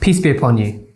Peace be upon you.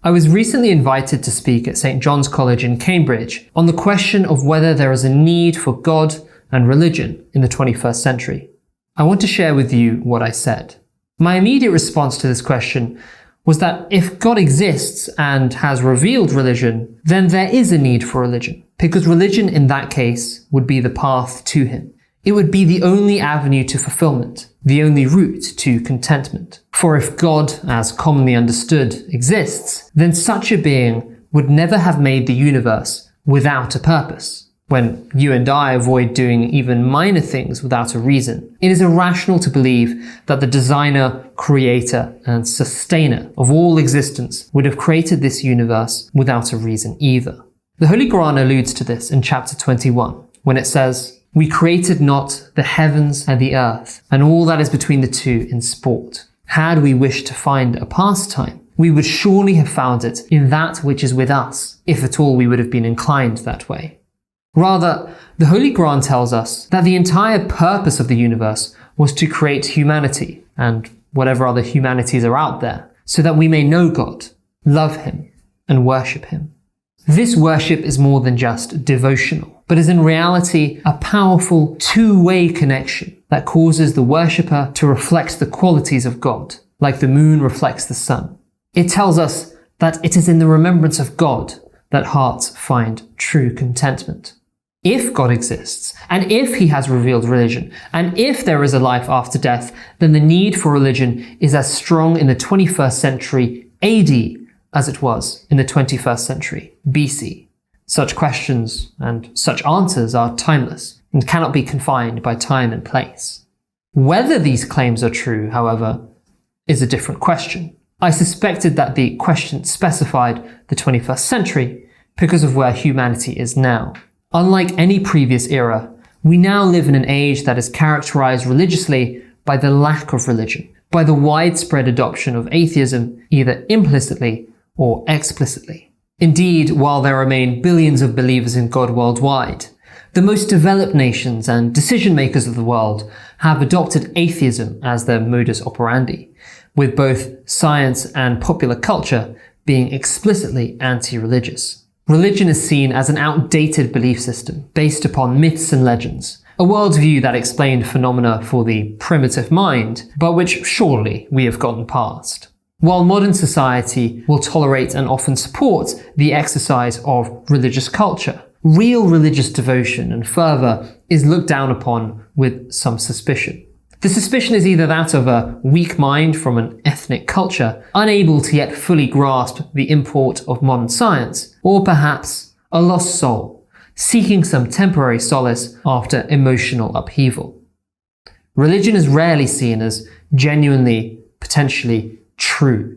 I was recently invited to speak at St. John's College in Cambridge on the question of whether there is a need for God and religion in the 21st century. I want to share with you what I said. My immediate response to this question was that if God exists and has revealed religion, then there is a need for religion, because religion in that case would be the path to him. It would be the only avenue to fulfillment, the only route to contentment. For if God, as commonly understood, exists, then such a being would never have made the universe without a purpose. When you and I avoid doing even minor things without a reason, it is irrational to believe that the designer, creator, and sustainer of all existence would have created this universe without a reason either. The Holy Quran alludes to this in chapter 21, when it says, "We created not the heavens and the earth, and all that is between the two in sport. Had we wished to find a pastime, we would surely have found it in that which is with us, if at all we would have been inclined that way." Rather, the Holy Quran tells us that the entire purpose of the universe was to create humanity, and whatever other humanities are out there, so that we may know God, love him, and worship him. This worship is more than just devotional, but is in reality a powerful two-way connection that causes the worshipper to reflect the qualities of God, like the moon reflects the sun. It tells us that it is in the remembrance of God that hearts find true contentment. If God exists, and if he has revealed religion, and if there is a life after death, then the need for religion is as strong in the 21st century AD as it was in the 21st century BC. Such questions and such answers are timeless and cannot be confined by time and place. Whether these claims are true, however, is a different question. I suspected that the question specified the 21st century because of where humanity is now. Unlike any previous era, we now live in an age that is characterized religiously by the lack of religion, by the widespread adoption of atheism, either implicitly or explicitly. Indeed, while there remain billions of believers in God worldwide, the most developed nations and decision makers of the world have adopted atheism as their modus operandi, with both science and popular culture being explicitly anti-religious. Religion is seen as an outdated belief system based upon myths and legends, a worldview that explained phenomena for the primitive mind, but which surely we have gotten past. While modern society will tolerate and often support the exercise of religious culture, real religious devotion and fervour is looked down upon with some suspicion. The suspicion is either that of a weak mind from an ethnic culture, unable to yet fully grasp the import of modern science, or perhaps a lost soul, seeking some temporary solace after emotional upheaval. Religion is rarely seen as genuinely, potentially true.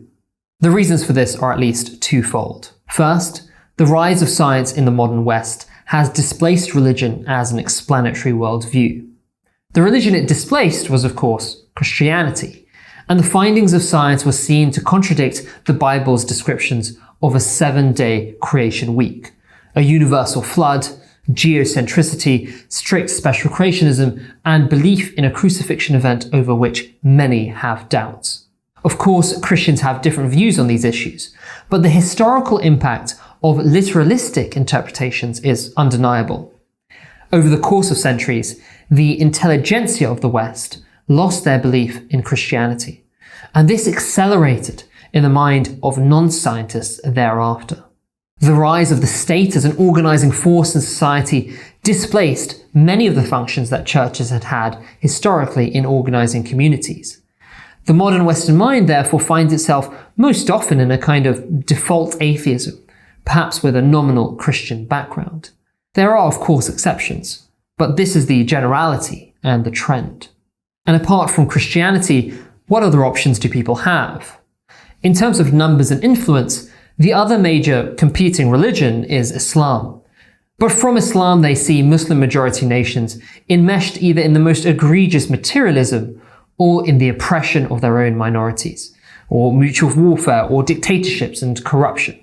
The reasons for this are at least twofold. First, the rise of science in the modern West has displaced religion as an explanatory worldview. The religion it displaced was, of course, Christianity, and the findings of science were seen to contradict the Bible's descriptions of a 7-day creation week, a universal flood, geocentricity, strict special creationism, and belief in a crucifixion event over which many have doubts. Of course, Christians have different views on these issues, but the historical impact of literalistic interpretations is undeniable. Over the course of centuries, the intelligentsia of the West lost their belief in Christianity, and this accelerated in the mind of non-scientists thereafter. The rise of the state as an organizing force in society displaced many of the functions that churches had had historically in organizing communities. The modern Western mind therefore finds itself most often in a kind of default atheism, perhaps with a nominal Christian background. There are of course exceptions, but this is the generality and the trend. And apart from Christianity, what other options do people have? In terms of numbers and influence, the other major competing religion is Islam. But from Islam they see Muslim majority nations enmeshed either in the most egregious materialism or in the oppression of their own minorities, or mutual warfare, or dictatorships and corruption.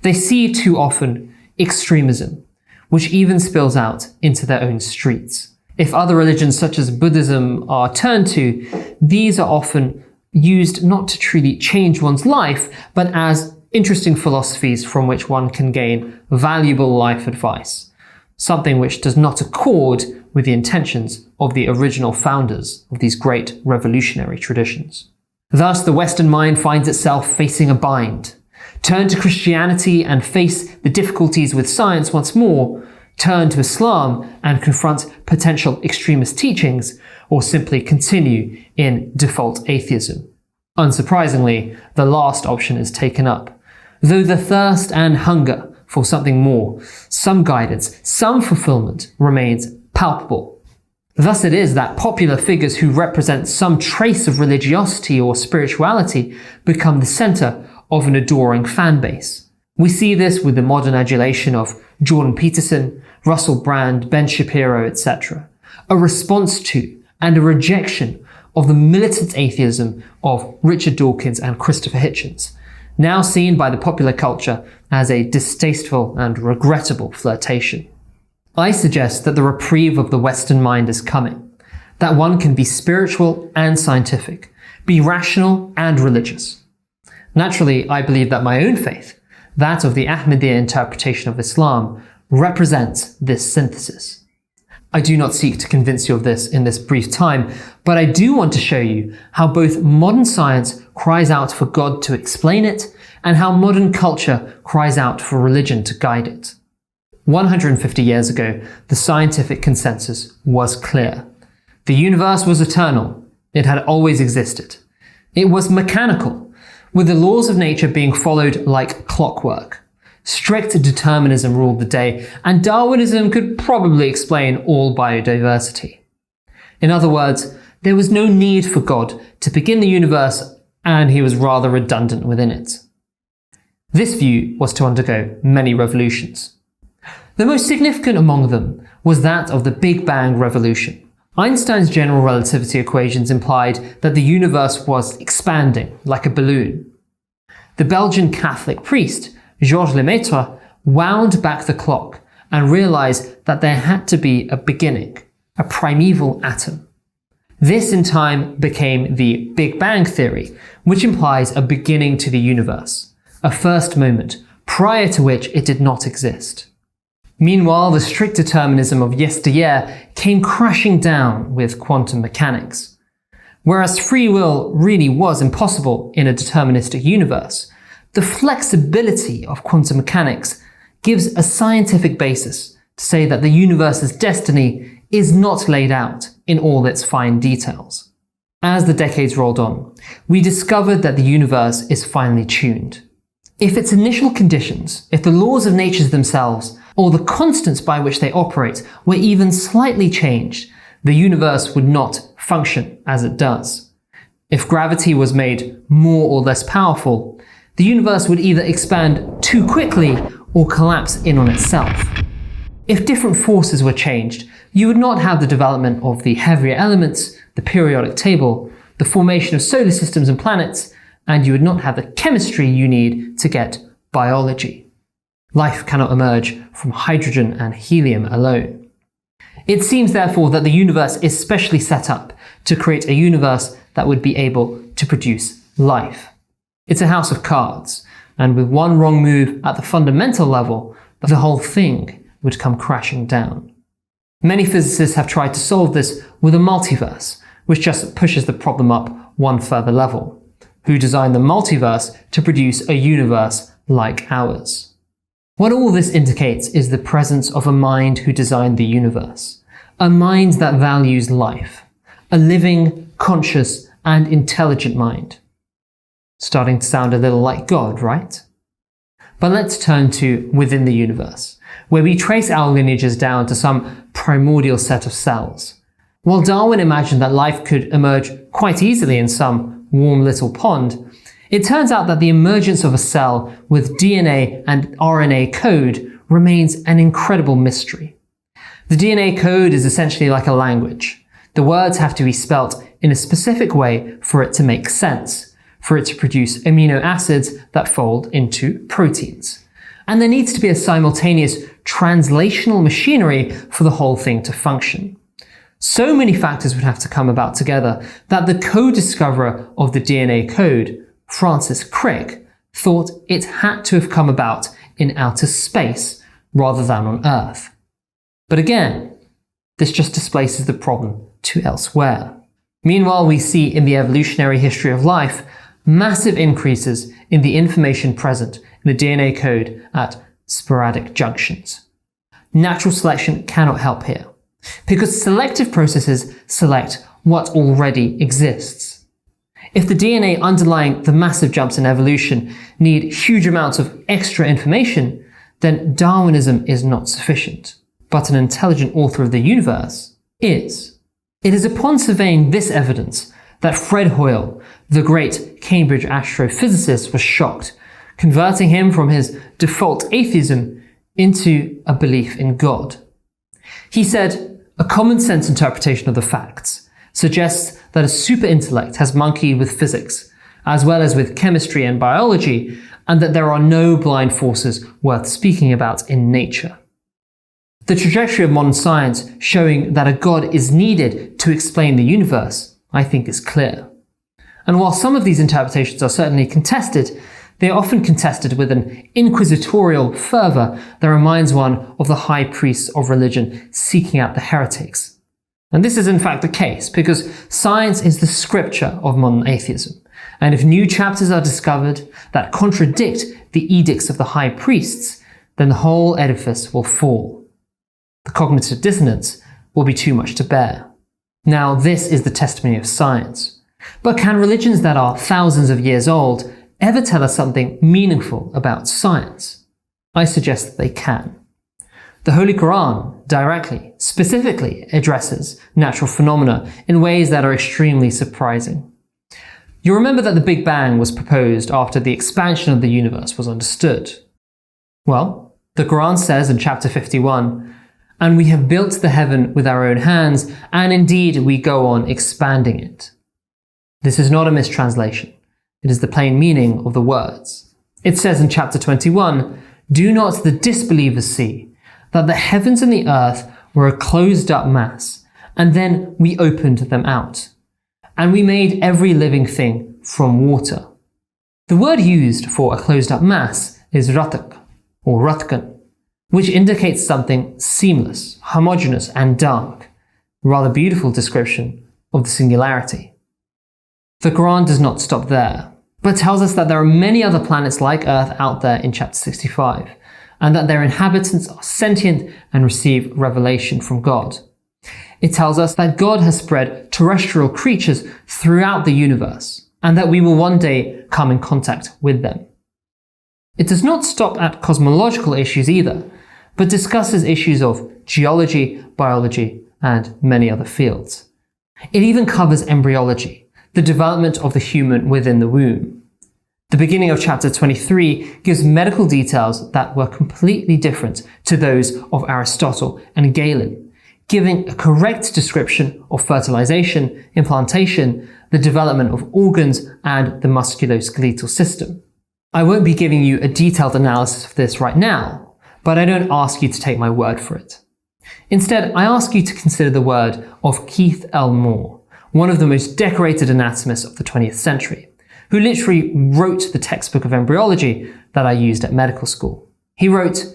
They see too often extremism, which even spills out into their own streets. If other religions such as Buddhism are turned to, these are often used not to truly change one's life, but as interesting philosophies from which one can gain valuable life advice, something which does not accord with the intentions of the original founders of these great revolutionary traditions. Thus, the Western mind finds itself facing a bind. Turn to Christianity and face the difficulties with science once more, turn to Islam and confront potential extremist teachings, or simply continue in default atheism. Unsurprisingly, the last option is taken up. Though the thirst and hunger for something more, some guidance, some fulfillment remains palpable. Thus it is that popular figures who represent some trace of religiosity or spirituality become the center of an adoring fan base. We see this with the modern adulation of Jordan Peterson, Russell Brand, Ben Shapiro, etc. A response to and a rejection of the militant atheism of Richard Dawkins and Christopher Hitchens, now seen by the popular culture as a distasteful and regrettable flirtation. I suggest that the reprieve of the Western mind is coming, that one can be spiritual and scientific, be rational and religious. Naturally, I believe that my own faith, that of the Ahmadiyya interpretation of Islam, represents this synthesis. I do not seek to convince you of this in this brief time, but I do want to show you how both modern science cries out for God to explain it, and how modern culture cries out for religion to guide it. 150 years ago, the scientific consensus was clear. The universe was eternal. It had always existed. It was mechanical, with the laws of nature being followed like clockwork. Strict determinism ruled the day, and Darwinism could probably explain all biodiversity. In other words, there was no need for God to begin the universe, and he was rather redundant within it. This view was to undergo many revolutions. The most significant among them was that of the Big Bang revolution. Einstein's general relativity equations implied that the universe was expanding like a balloon. The Belgian Catholic priest, Georges Lemaitre, wound back the clock and realized that there had to be a beginning, a primeval atom. This in time became the Big Bang theory, which implies a beginning to the universe, a first moment, prior to which it did not exist. Meanwhile, the strict determinism of yesteryear came crashing down with quantum mechanics. Whereas free will really was impossible in a deterministic universe, the flexibility of quantum mechanics gives a scientific basis to say that the universe's destiny is not laid out in all its fine details. As the decades rolled on, we discovered that the universe is finely tuned. If its initial conditions, if the laws of nature themselves, or the constants by which they operate were even slightly changed, the universe would not function as it does. If gravity was made more or less powerful, the universe would either expand too quickly or collapse in on itself. If different forces were changed, you would not have the development of the heavier elements, the periodic table, the formation of solar systems and planets, and you would not have the chemistry you need to get biology. Life cannot emerge from hydrogen and helium alone. It seems therefore that the universe is specially set up to create a universe that would be able to produce life. It's a house of cards, and with one wrong move at the fundamental level, the whole thing would come crashing down. Many physicists have tried to solve this with a multiverse, which just pushes the problem up one further level. Who designed the multiverse to produce a universe like ours? What all this indicates is the presence of a mind who designed the universe, a mind that values life, a living, conscious, and intelligent mind. Starting to sound a little like God, right? But let's turn to within the universe, where we trace our lineages down to some primordial set of cells. While Darwin imagined that life could emerge quite easily in some warm little pond, it turns out that the emergence of a cell with DNA and RNA code remains an incredible mystery. The DNA code is essentially like a language. The words have to be spelt in a specific way for it to make sense, for it to produce amino acids that fold into proteins. And there needs to be a simultaneous translational machinery for the whole thing to function. So many factors would have to come about together that the co-discoverer of the DNA code, Francis Crick, thought it had to have come about in outer space rather than on Earth. But again, this just displaces the problem to elsewhere. Meanwhile, we see in the evolutionary history of life massive increases in the information present in the DNA code at sporadic junctions. Natural selection cannot help here, because selective processes select what already exists. If the DNA underlying the massive jumps in evolution need huge amounts of extra information, then Darwinism is not sufficient. But an intelligent author of the universe is. It is upon surveying this evidence that Fred Hoyle, the great Cambridge astrophysicist, was shocked, converting him from his default atheism into a belief in God. He said, "A common sense interpretation of the facts suggests that a super intellect has monkeyed with physics, as well as with chemistry and biology, and that there are no blind forces worth speaking about in nature." The trajectory of modern science showing that a God is needed to explain the universe, I think, is clear. And while some of these interpretations are certainly contested, they are often contested with an inquisitorial fervour that reminds one of the high priests of religion seeking out the heretics. And this is in fact the case, because science is the scripture of modern atheism. And if new chapters are discovered that contradict the edicts of the high priests, then the whole edifice will fall. The cognitive dissonance will be too much to bear. Now, this is the testimony of science. But can religions that are thousands of years old ever tell us something meaningful about science? I suggest that they can. The Holy Quran directly, specifically addresses natural phenomena in ways that are extremely surprising. You remember that the Big Bang was proposed after the expansion of the universe was understood. Well, the Quran says in chapter 51, "And we have built the heaven with our own hands, and indeed we go on expanding it." This is not a mistranslation. It is the plain meaning of the words. It says in chapter 21, "Do not the disbelievers see that the heavens and the earth were a closed up mass, and then we opened them out, and we made every living thing from water." The word used for a closed up mass is ratak, or ratkan, which indicates something seamless, homogeneous, and dark, a rather beautiful description of the singularity. The Quran does not stop there, but tells us that there are many other planets like Earth out there in chapter 65, and that their inhabitants are sentient and receive revelation from God. It tells us that God has spread terrestrial creatures throughout the universe, and that we will one day come in contact with them. It does not stop at cosmological issues either, but discusses issues of geology, biology, and many other fields. It even covers embryology, the development of the human within the womb. The beginning of chapter 23 gives medical details that were completely different to those of Aristotle and Galen, giving a correct description of fertilization, implantation, the development of organs, and the musculoskeletal system. I won't be giving you a detailed analysis of this right now, but I don't ask you to take my word for it. Instead, I ask you to consider the word of Keith L. Moore, one of the most decorated anatomists of the 20th century, who literally wrote the textbook of embryology that I used at medical school. He wrote,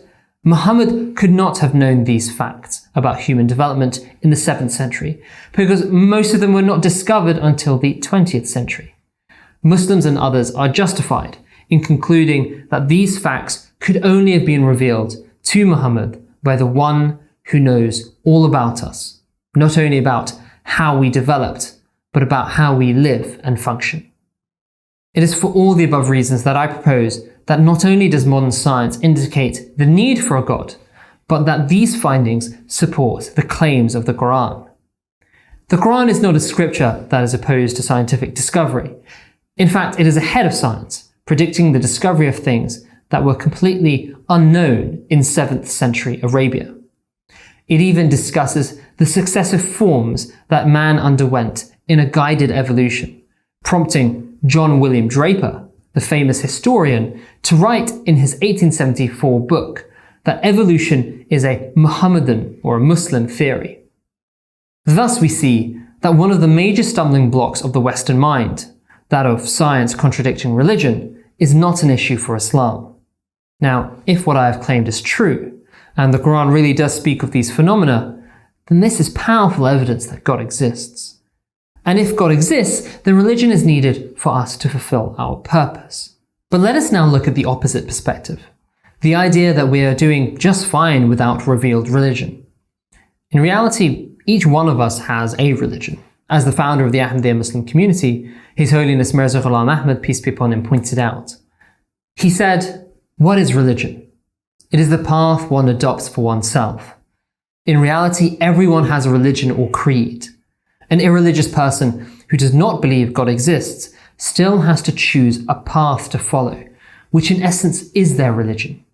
"Muhammad could not have known these facts about human development in the 7th century, because most of them were not discovered until the 20th century. Muslims and others are justified in concluding that these facts could only have been revealed to Muhammad by the one who knows all about us, not only about how we developed, but about how we live and function." It is for all the above reasons that I propose that not only does modern science indicate the need for a God, but that these findings support the claims of the Quran. The Quran is not a scripture that is opposed to scientific discovery. In fact, it is ahead of science, predicting the discovery of things that were completely unknown in 7th century Arabia. It even discusses the successive forms that man underwent in a guided evolution, prompting John William Draper, the famous historian, to write in his 1874 book that evolution is a Muhammadan or a Muslim theory. Thus we see that one of the major stumbling blocks of the Western mind, that of science contradicting religion, is not an issue for Islam. Now, if what I have claimed is true, and the Quran really does speak of these phenomena, then this is powerful evidence that God exists. And if God exists, then religion is needed for us to fulfill our purpose. But let us now look at the opposite perspective, the idea that we are doing just fine without revealed religion. In reality, each one of us has a religion. As the founder of the Ahmadiyya Muslim community, His Holiness Mirza Ghulam Ahmad, peace be upon him, pointed out. He said, "What is religion? It is the path one adopts for oneself. In reality, everyone has a religion or creed. An irreligious person who does not believe God exists still has to choose a path to follow, which in essence is their religion.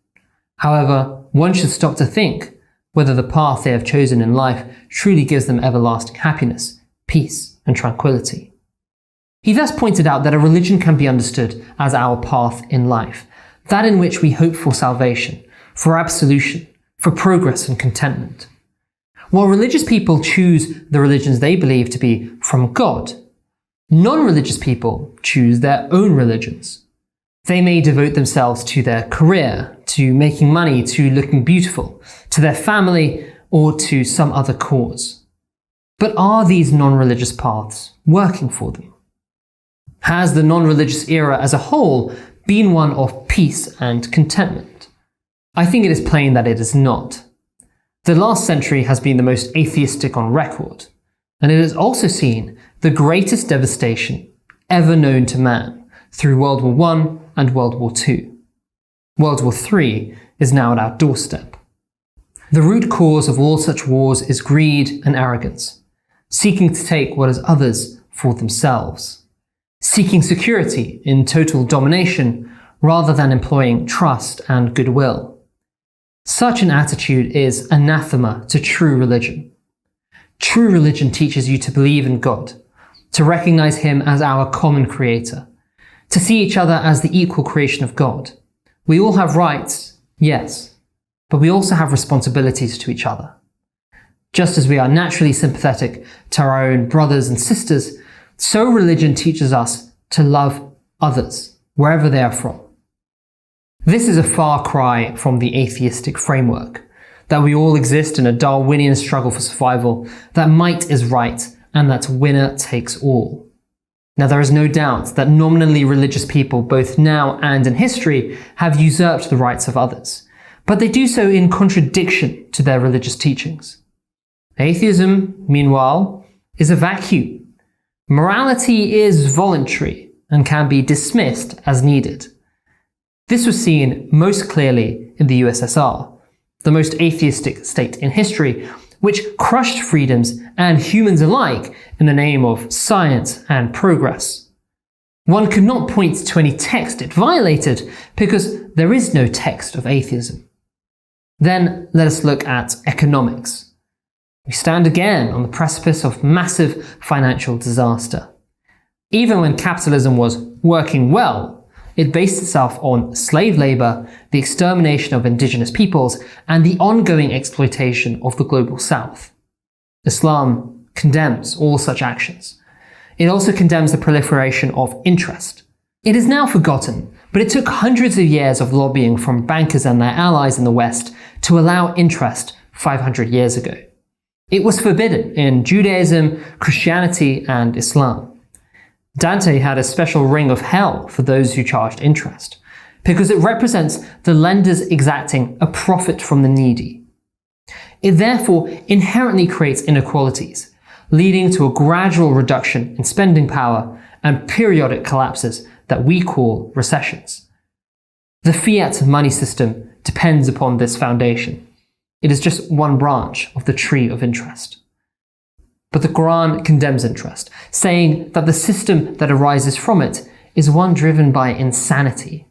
However, one should stop to think whether the path they have chosen in life truly gives them everlasting happiness, peace, and tranquility." He thus pointed out that a religion can be understood as our path in life, that in which we hope for salvation, for absolution, for progress and contentment. While religious people choose the religions they believe to be from God, non-religious people choose their own religions. They may devote themselves to their career, to making money, to looking beautiful, to their family, or to some other cause. But are these non-religious paths working for them? Has the non-religious era as a whole been one of peace and contentment? I think it is plain that it is not. The last century has been the most atheistic on record, and it has also seen the greatest devastation ever known to man through World War I and World War II. World War III is now at our doorstep. The root cause of all such wars is greed and arrogance, seeking to take what is others for themselves, seeking security in total domination rather than employing trust and goodwill. Such an attitude is anathema to true religion. True religion teaches you to believe in God, to recognize Him as our common creator, to see each other as the equal creation of God. We all have rights, yes, but we also have responsibilities to each other. Just as we are naturally sympathetic to our own brothers and sisters, so religion teaches us to love others, wherever they are from. This is a far cry from the atheistic framework, that we all exist in a Darwinian struggle for survival, that might is right, and that winner takes all. Now, there is no doubt that nominally religious people, both now and in history, have usurped the rights of others, but they do so in contradiction to their religious teachings. Atheism, meanwhile, is a vacuum. Morality is voluntary and can be dismissed as needed. This was seen most clearly in the USSR, the most atheistic state in history, which crushed freedoms and humans alike in the name of science and progress. One could not point to any text it violated because there is no text of atheism. Then let us look at economics. We stand again on the precipice of massive financial disaster. Even when capitalism was working well, it based itself on slave labor, the extermination of indigenous peoples, and the ongoing exploitation of the global south. Islam condemns all such actions. It also condemns the proliferation of interest. It is now forgotten, but it took hundreds of years of lobbying from bankers and their allies in the West to allow interest 500 years ago. It was forbidden in Judaism, Christianity, and Islam. Dante had a special ring of hell for those who charged interest, because it represents the lenders exacting a profit from the needy. It therefore inherently creates inequalities, leading to a gradual reduction in spending power and periodic collapses that we call recessions. The fiat money system depends upon this foundation. It is just one branch of the tree of interest. But the Quran condemns interest, saying that the system that arises from it is one driven by insanity.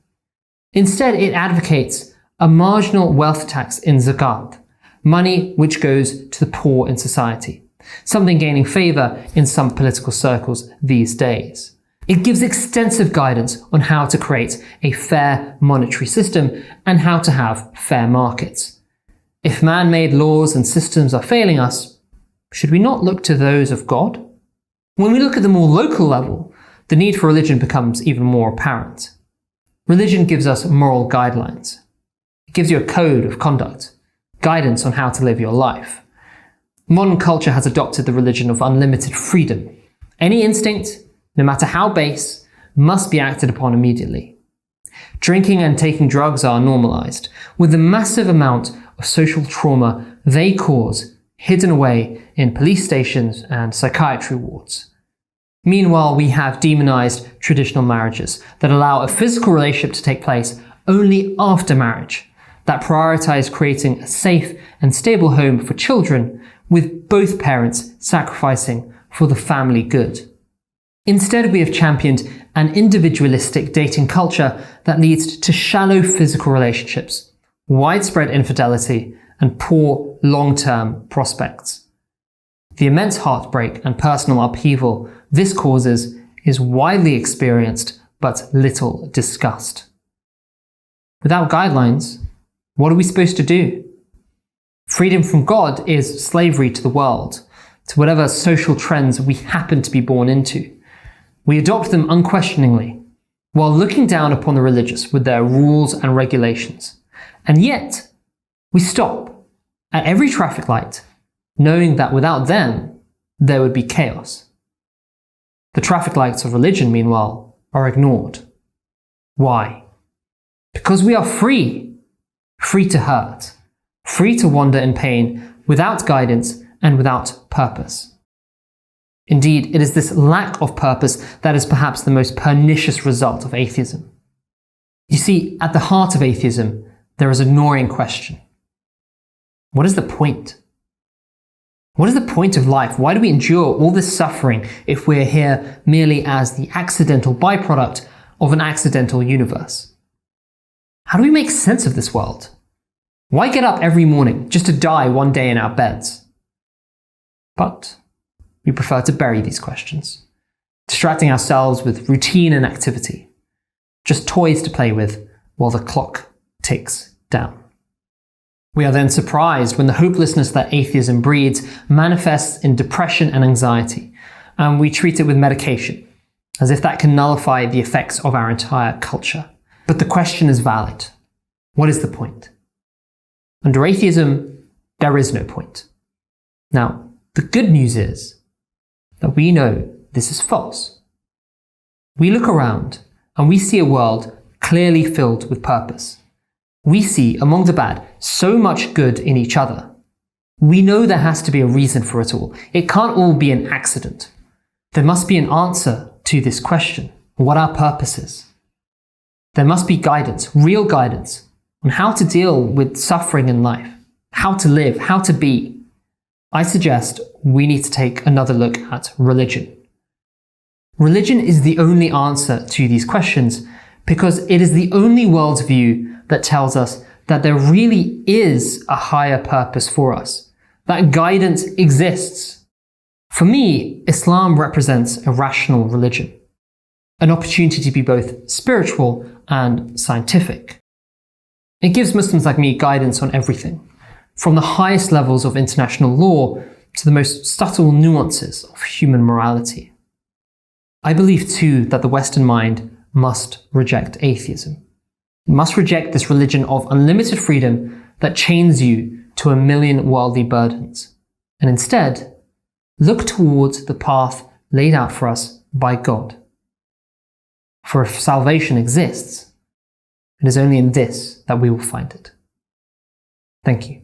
Instead, it advocates a marginal wealth tax in zakat, money which goes to the poor in society, something gaining favor in some political circles these days. It gives extensive guidance on how to create a fair monetary system and how to have fair markets. If man-made laws and systems are failing us, Should we not look to those of God? When we look at the more local level, the need for religion becomes even more apparent. Religion gives us moral guidelines. It gives you a code of conduct, guidance on how to live your life. Modern culture has adopted the religion of unlimited freedom. Any instinct, no matter how base, must be acted upon immediately. Drinking and taking drugs are normalized, with the massive amount of social trauma they cause hidden away in police stations and psychiatry wards. Meanwhile, we have demonized traditional marriages that allow a physical relationship to take place only after marriage, that prioritize creating a safe and stable home for children, with both parents sacrificing for the family good. Instead, we have championed an individualistic dating culture that leads to shallow physical relationships, widespread infidelity, and poor long-term prospects. The immense heartbreak and personal upheaval this causes is widely experienced but little discussed. Without guidelines, what are we supposed to do? Freedom from God is slavery to the world, to whatever social trends we happen to be born into. We adopt them unquestioningly, while looking down upon the religious with their rules and regulations. And yet, we stop at every traffic light, knowing that without them, there would be chaos. The traffic lights of religion, meanwhile, are ignored. Why? Because we are free. Free to hurt. Free to wander in pain, without guidance and without purpose. Indeed, it is this lack of purpose that is perhaps the most pernicious result of atheism. You see, at the heart of atheism, there is a gnawing question. What is the point? What is the point of life? Why do we endure all this suffering if we're here merely as the accidental byproduct of an accidental universe? How do we make sense of this world? Why get up every morning just to die one day in our beds? But we prefer to bury these questions, distracting ourselves with routine and activity, just toys to play with while the clock ticks down. We are then surprised when the hopelessness that atheism breeds manifests in depression and anxiety, and we treat it with medication, as if that can nullify the effects of our entire culture. But the question is valid. What is the point? Under atheism, there is no point. Now, the good news is that we know this is false. We look around and we see a world clearly filled with purpose. We see, among the bad, so much good in each other. We know there has to be a reason for it all. It can't all be an accident. There must be an answer to this question, what our purpose is. There must be guidance, real guidance, on how to deal with suffering in life, how to live, how to be. I suggest we need to take another look at religion. Religion is the only answer to these questions because it is the only worldview that tells us that there really is a higher purpose for us, that guidance exists. For me, Islam represents a rational religion, an opportunity to be both spiritual and scientific. It gives Muslims like me guidance on everything, from the highest levels of international law to the most subtle nuances of human morality. I believe too that the Western mind must reject atheism. It must reject this religion of unlimited freedom that chains you to a million worldly burdens, and instead look towards the path laid out for us by God. For if salvation exists, it is only in this that we will find it. Thank you.